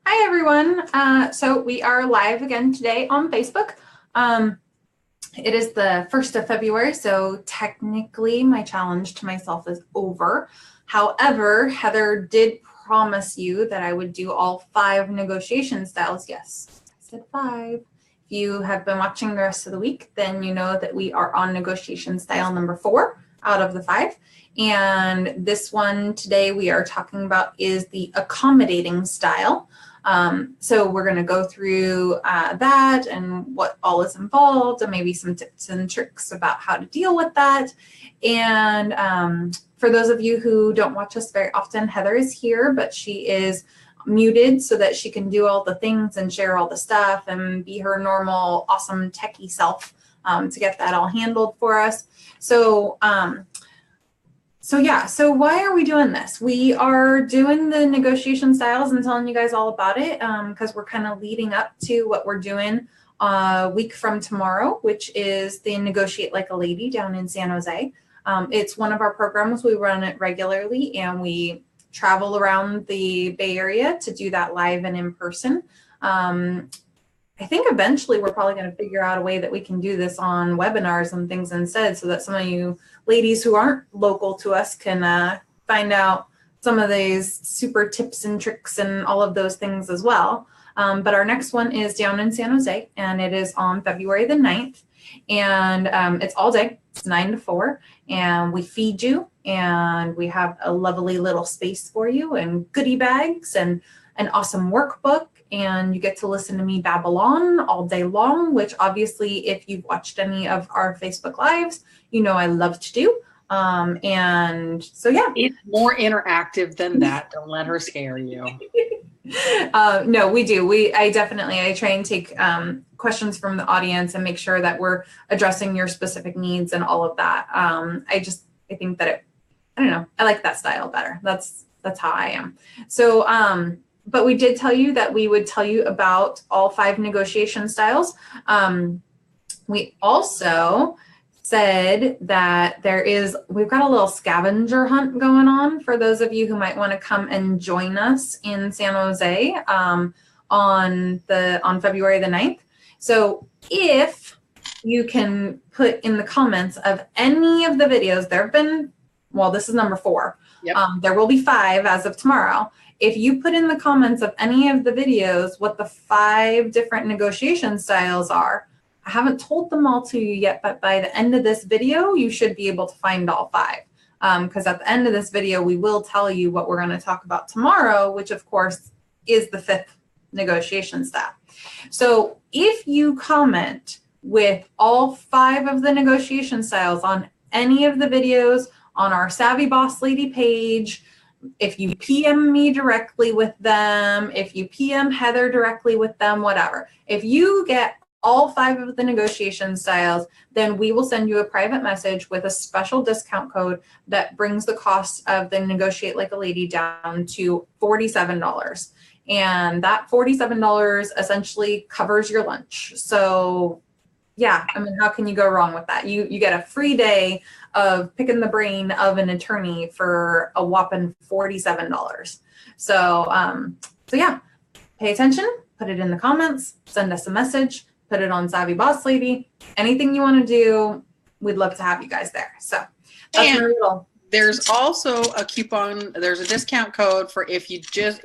Hi, everyone. So we are live again today on Facebook. It is the 1st of February, so technically my challenge to myself is over. However, Heather did promise you that I would do all 5 negotiation styles. Yes, I said 5. If you have been watching the rest of the week, then you know that we are on negotiation style number 4 out of the 5. And this one today we are talking about is the accommodating style. So we're going to go through that and what all is involved and maybe some tips and tricks about how to deal with that. And for those of you who don't watch us very often, Heather is here, but she is muted so that she can do all the things and share all the stuff and be her normal, awesome techie self to get that all handled for us. So why are we doing this? We are doing the negotiation styles and telling you guys all about it because we're kind of leading up to what we're doing a week from tomorrow, which is the Negotiate Like a Lady down in San Jose. It's one of our programs. We run it regularly and we travel around the Bay Area to do that live and in person. I think eventually we're probably going to figure out a way that we can do this on webinars and things instead so that some of you ladies who aren't local to us can find out some of these super tips and tricks and all of those things as well. But our next one is down in San Jose and it is on February the 9th. And it's all day. It's 9 to 4. And we feed you and we have a lovely little space for you and goodie bags and an awesome workbook. And you get to listen to me babble on all day long, which obviously if you've watched any of our Facebook Lives, you know I love to do. And so, yeah. It's more interactive than that. Don't let her scare you. No, we do. I try and take questions from the audience and make sure that we're addressing your specific needs and all of that. I think that I don't know. I like that style better. That's how I am. So, but we did tell you that we would tell you about all 5 negotiation styles. We also said that we've got a little scavenger hunt going on for those of you who might want to come and join us in San Jose on February the 9th. So if you can put in the comments of any of the videos, this is number 4. Yep. There will be 5 as of tomorrow. If you put in the comments of any of the videos what the 5 different negotiation styles are, I haven't told them all to you yet, but by the end of this video, you should be able to find all 5. Because at the end of this video, we will tell you what we're going to talk about tomorrow, which of course is the 5th negotiation style. So if you comment with all 5 of the negotiation styles on any of the videos on our Savvy Boss Lady page, if you PM me directly with them, if you PM Heather directly with them, whatever. If you get all 5 of the negotiation styles, then we will send you a private message with a special discount code that brings the cost of the Negotiate Like a Lady down to $47. And that $47 essentially covers your lunch. So yeah, I mean, how can you go wrong with that? You get a free day of picking the brain of an attorney for a whopping $47. So yeah, pay attention, put it in the comments, send us a message, put it on Savvy Boss Lady. Anything you want to do, we'd love to have you guys there. So that's my little. There's also a coupon. There's a discount code for if you just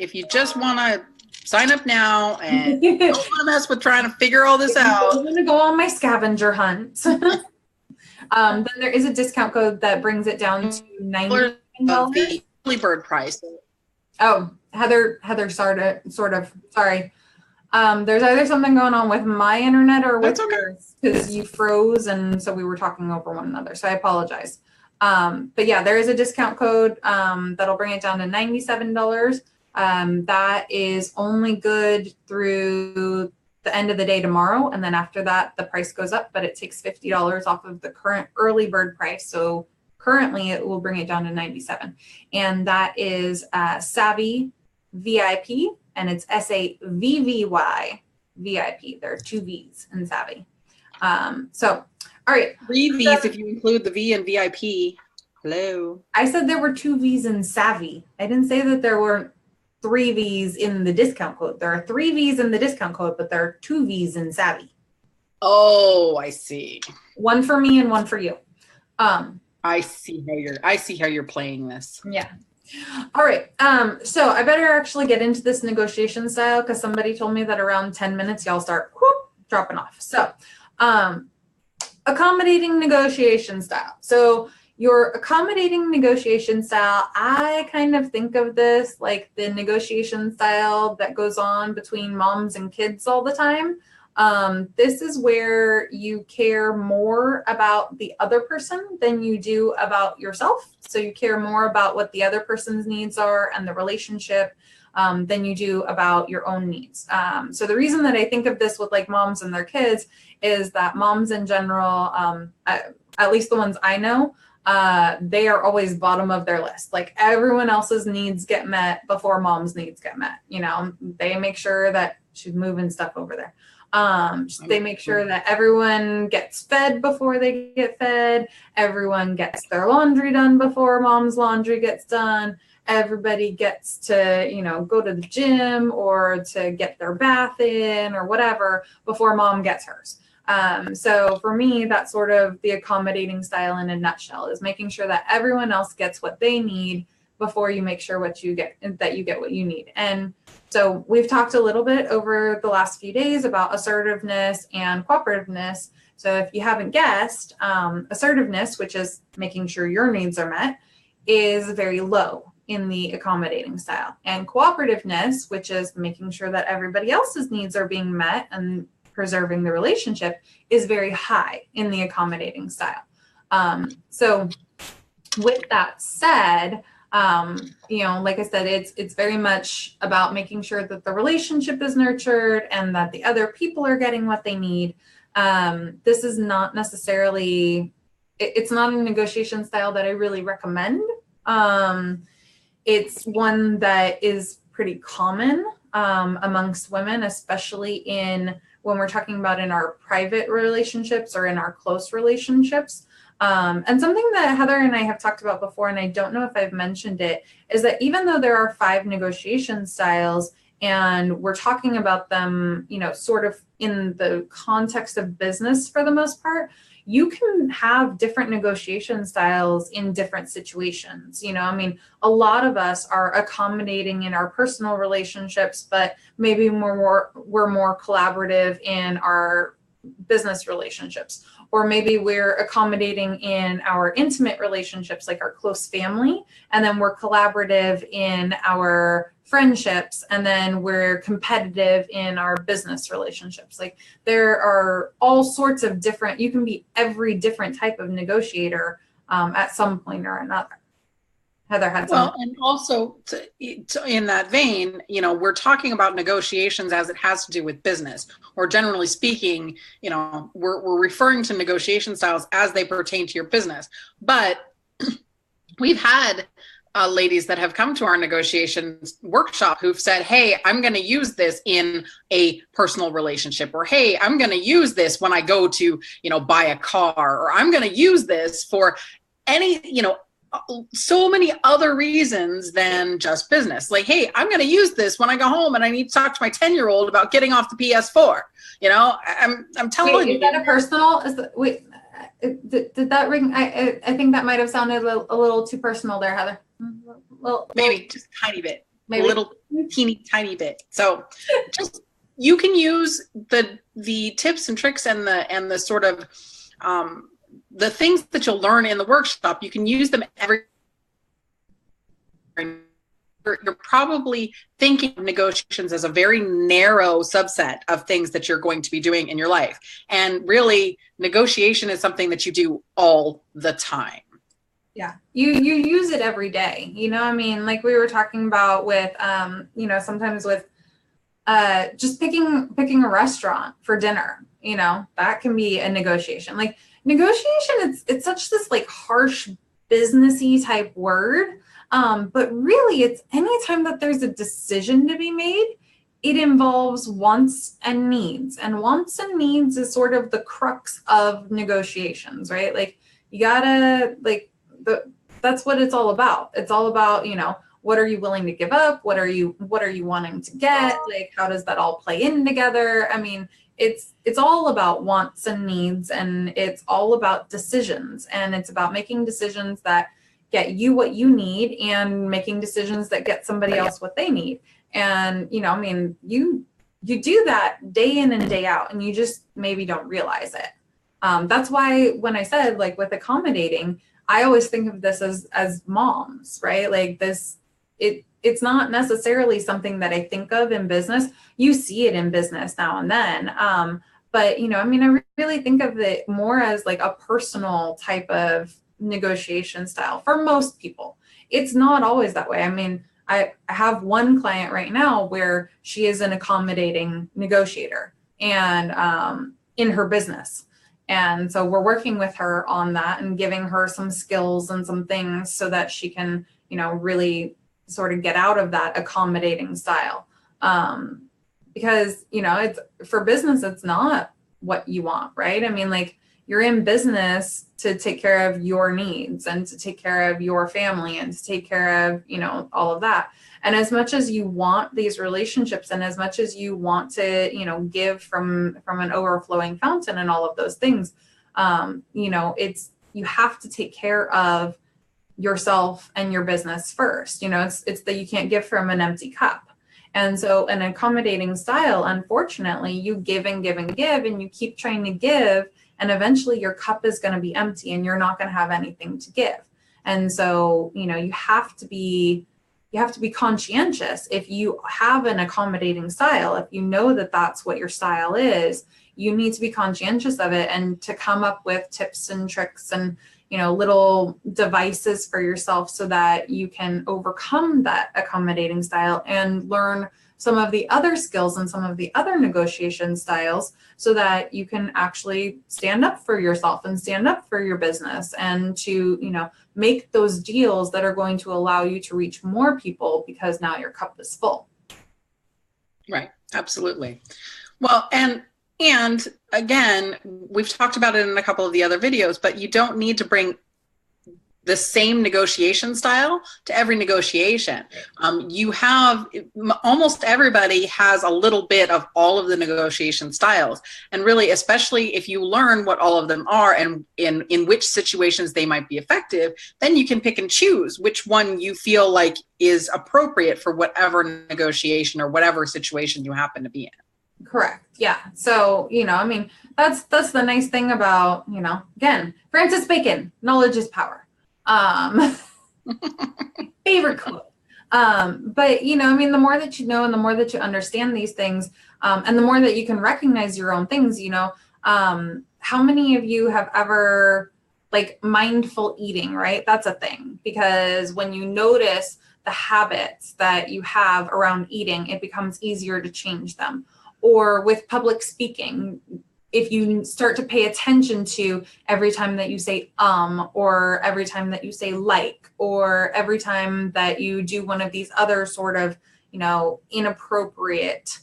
want to sign up now and don't want to mess with trying to figure all this out. I'm going to go on my scavenger hunt. Then there is a discount code that brings it down to $90. The early bird price. Oh, Heather sort of, sorry. There's either something going on with my internet or with yours because you froze and so we were talking over one another. So I apologize. But yeah, there is a discount code that'll bring it down to $97. That is only good through the end of the day tomorrow. And then after that, the price goes up, but it takes $50 off of the current early bird price. So currently it will bring it down to $97. And that is Savvy VIP, and it's SAVVY VIP. There are 2 V's in Savvy. So, all right. 3 V's if you include the V in VIP. Hello. I said there were 2 V's in Savvy. I didn't say that there were 3 V's in the discount code. There are 3 V's in the discount code, but there are 2 V's in savvy. Oh, I see. One for me and one for you. I see how you're playing this. Yeah. All right. So I better actually get into this negotiation style, because somebody told me that around 10 minutes y'all start dropping off. So accommodating negotiation style. So your accommodating negotiation style, I kind of think of this like the negotiation style that goes on between moms and kids all the time. This is where you care more about the other person than you do about yourself. So you care more about what the other person's needs are and the relationship than you do about your own needs. So the reason that I think of this with like moms and their kids is that moms in general, at least the ones I know, they are always bottom of their list. Like everyone else's needs get met before mom's needs get met. You know, they make sure that she's moving stuff over there. They make sure that everyone gets fed before they get fed. Everyone gets their laundry done before mom's laundry gets done. Everybody gets to, you know, go to the gym or to get their bath in or whatever before mom gets hers. So for me, that's sort of the accommodating style in a nutshell, is making sure that everyone else gets what they need before you make sure that you get what you need. And so we've talked a little bit over the last few days about assertiveness and cooperativeness. So if you haven't guessed, assertiveness, which is making sure your needs are met, is very low in the accommodating style. And cooperativeness, which is making sure that everybody else's needs are being met and preserving the relationship, is very high in the accommodating style. So with that said, you know, like I said, it's very much about making sure that the relationship is nurtured and that the other people are getting what they need. This is not necessarily, it's not a negotiation style that I really recommend. It's one that is pretty common amongst women, especially when we're talking about in our private relationships or in our close relationships. And something that Heather and I have talked about before, and I don't know if I've mentioned it, is that even though there are 5 negotiation styles and we're talking about them, you know, sort of in the context of business for the most part, you can have different negotiation styles in different situations. You know, I mean, a lot of us are accommodating in our personal relationships, but maybe we're more collaborative in our business relationships. Or maybe we're accommodating in our intimate relationships, like our close family, and then we're collaborative in our friendships, and then we're competitive in our business relationships. Like there are all sorts of different, you can be every different type of negotiator at some point or another. Heather had some. Well, and also in that vein, you know, we're talking about negotiations as it has to do with business, or generally speaking, you know, we're referring to negotiation styles as they pertain to your business. But we've had ladies that have come to our negotiations workshop who've said, hey, I'm going to use this in a personal relationship, or hey, I'm going to use this when I go to, you know, buy a car, or I'm going to use this for any, you know, so many other reasons than just business. Like, hey, I'm going to use this when I go home and I need to talk to my 10-year-old about getting off the PS4. You know, I'm telling you. Is that a personal? Did that ring? I think that might have sounded a little too personal there, Heather. Well, maybe just a tiny bit, maybe. A little teeny tiny bit. So just, you can use the tips and tricks and the sort of, the things that you'll learn in the workshop, you can use them every. You're probably thinking of negotiations as a very narrow subset of things that you're going to be doing in your life. And really, negotiation is something that you do all the time. Yeah, you use it every day. You know, I mean, like we were talking about with, you know, sometimes with just picking a restaurant for dinner, you know, that can be a negotiation. Like negotiation, it's such this like harsh businessy type word. But really it's anytime that there's a decision to be made, it involves wants and needs. And wants and needs is sort of the crux of negotiations, right? Like you gotta, like, that's what it's all about. It's all about, you know, what are you willing to give up? What are you wanting to get? Like, how does that all play in together? I mean, it's all about wants and needs, and it's all about decisions, and it's about making decisions that get you what you need and making decisions that get somebody else what they need. And, you know, I mean, you do that day in and day out, and you just maybe don't realize it. That's why when I said, like, with accommodating, I always think of this as moms, right? Like, it's not necessarily something that I think of in business. You see it in business now and then. But, you know, I mean, I really think of it more as like a personal type of negotiation style for most people. It's not always that way. I mean, I have one client right now where she is an accommodating negotiator, and in her business. And so we're working with her on that and giving her some skills and some things so that she can, you know, really sort of get out of that accommodating style. Because, you know, it's for business, it's not what you want, right? I mean, like, you're in business to take care of your needs and to take care of your family and to take care of, you know, all of that. And as much as you want these relationships, and as much as you want to, you know, give from an overflowing fountain and all of those things, you know, you have to take care of yourself and your business first. You know, it's that you can't give from an empty cup. And so an accommodating style, unfortunately, you give and give and give, and you keep trying to give, and eventually your cup is going to be empty and you're not going to have anything to give. And so, you know, you have to be conscientious. If you have an accommodating style, if you know that that's what your style is, you need to be conscientious of it and to come up with tips and tricks and, you know, little devices for yourself so that you can overcome that accommodating style and learn some of the other skills and some of the other negotiation styles so that you can actually stand up for yourself and stand up for your business and to, you know, make those deals that are going to allow you to reach more people because now your cup is full. Right. Absolutely. Well, and again, we've talked about it in a couple of the other videos, but you don't need to bring the same negotiation style to every negotiation. You have, almost everybody has a little bit of all of the negotiation styles. And really, especially if you learn what all of them are and in which situations they might be effective, then you can pick and choose which one you feel like is appropriate for whatever negotiation or whatever situation you happen to be in. Correct. Yeah. So, you know, I mean, that's the nice thing about, you know, again, Francis Bacon, knowledge is power. Favorite quote. But, you know, I mean, the more that you know and the more that you understand these things, and the more that you can recognize your own things, you know, how many of you have ever, like, mindful eating, right? That's a thing, because when you notice the habits that you have around eating, it becomes easier to change them. Or with public speaking, if you start to pay attention to every time that you say or every time that you say like, or every time that you do one of these other sort of, you know, inappropriate,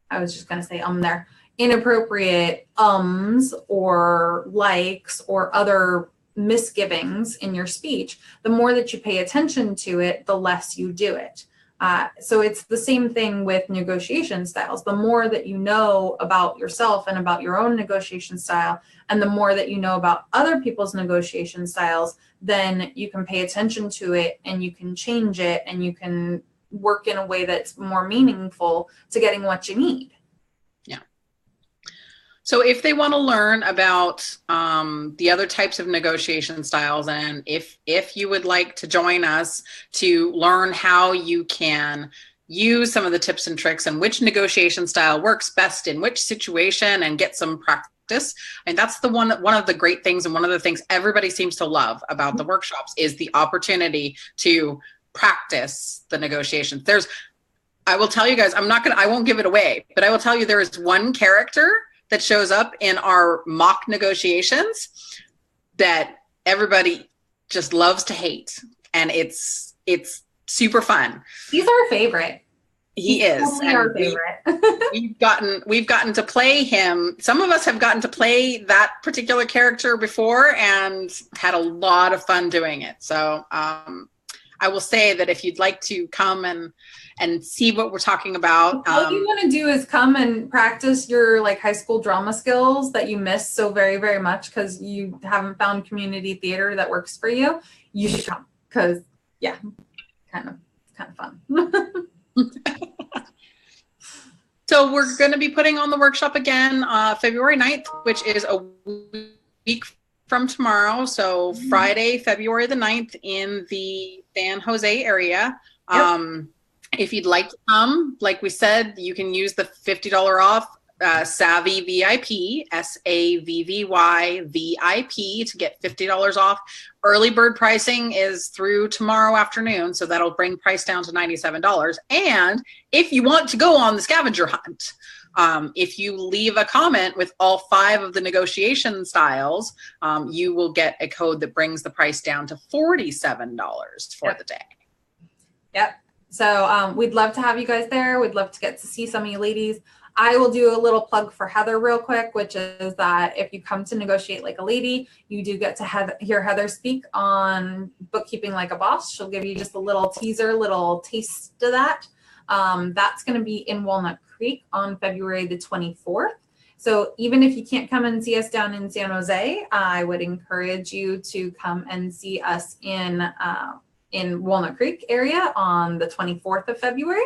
I was just going to say there, inappropriate or likes or other misgivings in your speech, the more that you pay attention to it, the less you do it. So it's the same thing with negotiation styles. The more that you know about yourself and about your own negotiation style, and the more that you know about other people's negotiation styles, then you can pay attention to it and you can change it and you can work in a way that's more meaningful to getting what you need. Yeah. So if they want to learn about the other types of negotiation styles, and if you would like to join us to learn how you can use some of the tips and tricks and which negotiation style works best in which situation and get some practice, and that's one of the great things and one of the things everybody seems to love about the workshops is the opportunity to practice the negotiations. I will tell you guys, I won't give it away, but I will tell you there is one character that shows up in our mock negotiations that everybody just loves to hate. And it's super fun. He's our favorite. He is. Totally our favorite. We've gotten to play him. Some of us have gotten to play that particular character before and had a lot of fun doing it. So I will say that if you'd like to come and see what we're talking about, all you want to do is come and practice your like high school drama skills that you miss so very, very much because you haven't found community theater that works for you. You should come because kind of fun. So we're going to be putting on the workshop again February 9th, which is a week from tomorrow. So Friday, February the 9th in the San Jose area. Yep. If you'd like to come, like we said, you can use the $50 off Savvy VIP, SAVVY VIP to get $50 off. Early bird pricing is through tomorrow afternoon, so that'll bring price down to $97. And if you want to go on the scavenger hunt, if you leave a comment with all 5 of the negotiation styles, you will get a code that brings the price down to $47 for the day. Yep. So we'd love to have you guys there. We'd love to get to see some of you ladies. I will do a little plug for Heather real quick, which is that if you come to Negotiate Like a Lady, you do get to hear Heather speak on Bookkeeping Like a Boss. She'll give you just a little teaser, little taste of that. That's going to be in Walnut Creek on February the 24th. So even if you can't come and see us down in San Jose, I would encourage you to come and see us in Walnut Creek area on the 24th of February.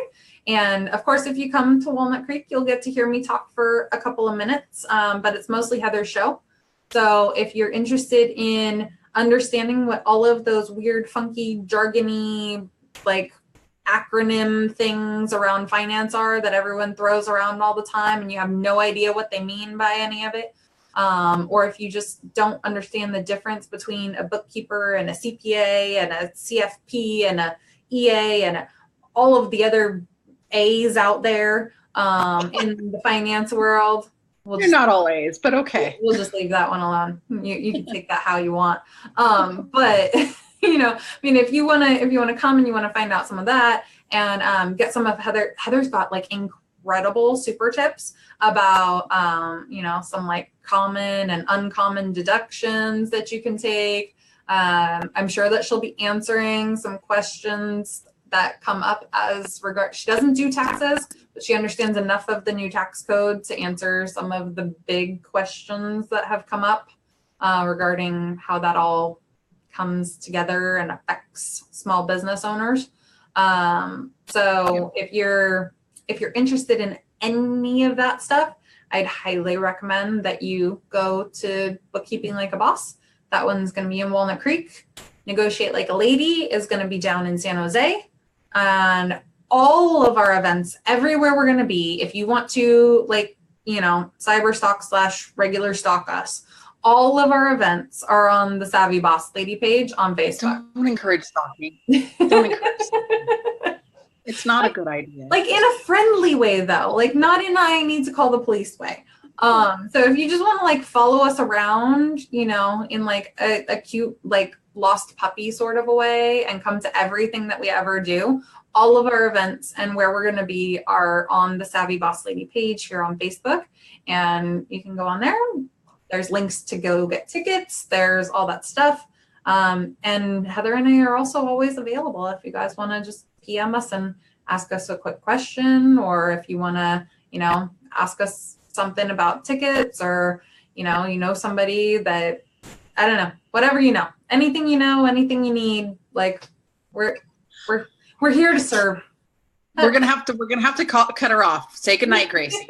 And of course, if you come to Walnut Creek, you'll get to hear me talk for a couple of minutes, but it's mostly Heather's show. So if you're interested in understanding what all of those weird, funky, jargony, like acronym things around finance are that everyone throws around all the time and you have no idea what they mean by any of it, or if you just don't understand the difference between a bookkeeper and a CPA and a CFP and a EA and all of the other A's out there in the finance world. You're not all A's, but okay. We'll just leave that one alone. You can take that how you want. But you know, I mean, if you want to come and you want to find out some of that and get some of Heather's got like incredible super tips about some like common and uncommon deductions that you can take. I'm sure that she'll be answering some questions that come up she doesn't do taxes, but she understands enough of the new tax code to answer some of the big questions that have come up regarding how that all comes together and affects small business owners. So if you're interested in any of that stuff, I'd highly recommend that you go to Bookkeeping Like a Boss. That one's going to be in Walnut Creek. Negotiate Like a Lady is going to be down in San Jose. And all of our events, everywhere we're going to be, if you want to, cyber stock / regular stock us, all of our events are on the Savvy Boss Lady page on Facebook. Don't encourage stalking. Don't encourage stalking. It's not a good idea. Like in a friendly way, though, like not in I need to call the police way. So if you just want to like follow us around, in like a cute, like lost puppy sort of a way and come to everything that we ever do, all of our events and where we're going to be are on the Savvy Boss Lady page here on Facebook. And you can go on there. There's links to go get tickets. There's all that stuff. And Heather and I are also always available if you guys want to just PM us and ask us a quick question, or if you want to, ask us something about tickets, or, somebody that, I don't know, whatever, anything anything you need, like we're here to serve. We're gonna have to cut her off. Say goodnight, Gracie.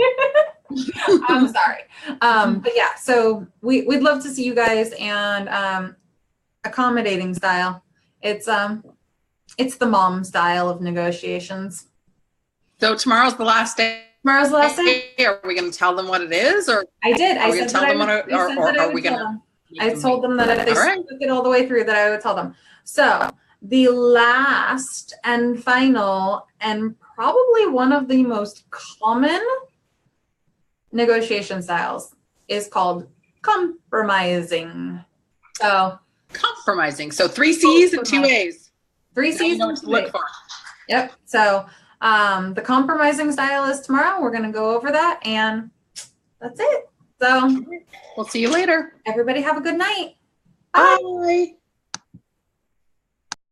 I'm sorry. But yeah, so we'd love to see you guys. And accommodating style, it's the mom style of negotiations. So tomorrow's the last day. Tomorrow's the last day. Are we going to tell them what it is, or I did? I said tell them are we going to? I told them that if they took it all the way through, that I would tell them. So the last and final, and probably one of the most common negotiation styles, is called compromising. So compromising. So 3 C's and 2 A's. 3 C's and 2 A's. Yep. So the compromising style is tomorrow. We're going to go over that, and that's it. So we'll see you later. Everybody have a good night. Bye. Bye.